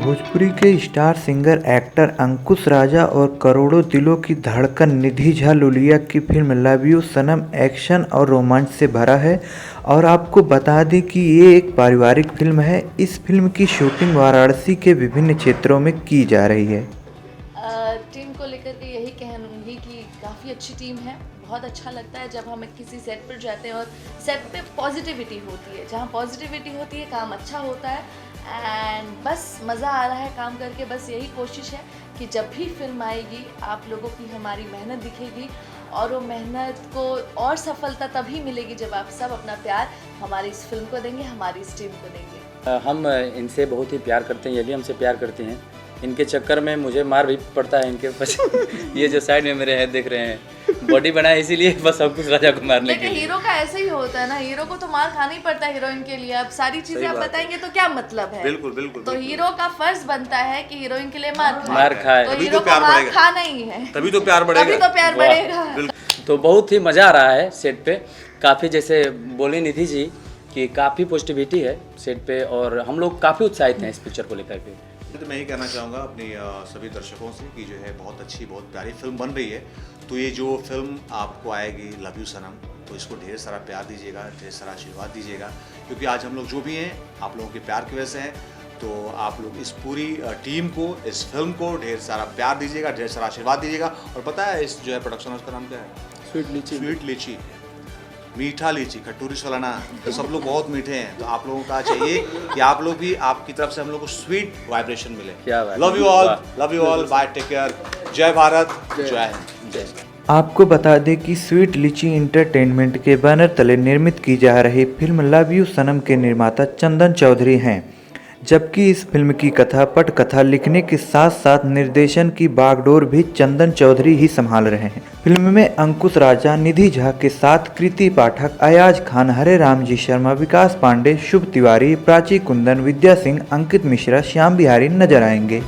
भोजपुरी के star singer actor अंकुश राजा और करोड़ों दिलों की धड़कन निधि झा लुलिया की film love you Sanam action और रोमांच से भरा है। और आपको बता दें कि ये एक पारिवारिक फिल्म है। इस फिल्म की शूटिंग वाराणसी के विभिन्न क्षेत्रों में की जा रही है। टीम को लेकर के यही कहूँगी कि काफ़ी अच्छी टीम है। बहुत अच्छा लगता है जब हम किसी सेट पर जाते हैं और सेट पे पॉजिटिविटी होती है। जहाँ पॉजिटिविटी होती है काम अच्छा होता है एंड बस मज़ा आ रहा है काम करके। बस यही कोशिश है कि जब भी फिल्म आएगी आप लोगों की हमारी मेहनत दिखेगी और वो मेहनत को और सफलता तभी मिलेगी जब आप सब अपना प्यार हमारी इस फिल्म को देंगे, हमारी इस टीम को देंगे। हम इनसे बहुत ही प्यार करते हैं, ये भी हमसे प्यार करते हैं। इनके चक्कर में मुझे मार भी पड़ता है इनके बस ये जो साइड में मेरे है देख रहे हैं बॉडी बनाए इसीलिए बस अंकुश राजा को मारने के लिए। हीरो का ऐसे ही होता है ना, हीरो को तो मार खाना ही पड़ता है हीरोइन के लिए। अब सारी चीजें आप बताएंगे तो क्या मतलब है। बिल्कुल बिल्कुल। तो हीरो का फर्ज बनता है कि हीरोइन के लिए मार खाए, तो हीरो को मार खाना ही है, तभी तो प्यार बढ़ेगा। तो बहुत ही मज़ा आ रहा है सेट पे। काफ़ी जैसे बोली निधि जी कि काफ़ी पॉजिटिविटी है सेट पे और हम लोग काफ़ी उत्साहित हैं इस पिक्चर को लेकर के। तो मैं ही कहना चाहूँगा अपनी सभी दर्शकों से कि जो है बहुत अच्छी बहुत प्यारी फिल्म बन रही है। तो ये जो फिल्म आपको आएगी लव यू सनम, तो इसको ढेर सारा प्यार दीजिएगा, ढेर सारा आशीर्वाद दीजिएगा, क्योंकि आज हम लोग जो भी हैं आप लोगों के प्यार की वजह से हैं। तो आप लोग इस पूरी टीम को, इस फिल्म को ढेर सारा प्यार दीजिएगा, ढेर सारा आशीर्वाद दीजिएगा। और पता है इस जो है प्रोडक्शन हाउस का नाम क्या है? स्वीट लीची, मीठा लीची, खट्टूरी सोलाना। तो सब लोग बहुत मीठे हैं, तो आप लोगों का चाहिए कि आप लोग भी आपकी तरफ से हम लोग को स्वीट वाइब्रेशन मिले। क्या बात। Love you all, bye, take care, जय भारत, जय हिंद, जय। आपको बता दें कि स्वीट लीची एंटरटेनमेंट के बैनर तले निर्मित की जा रही फिल्म लव यू सनम के निर्माता चंदन चौधरी हैं, जबकि इस फिल्म की कथा पटकथा लिखने के साथ साथ निर्देशन की बागडोर भी चंदन चौधरी ही संभाल रहे हैं। फिल्म में अंकुश राजा, निधि झा के साथ कृति पाठक, अयाज खान, हरे राम जी शर्मा, विकास पांडे, शुभ तिवारी, प्राची कुंदन, विद्या सिंह, अंकित मिश्रा, श्याम बिहारी नजर आएंगे।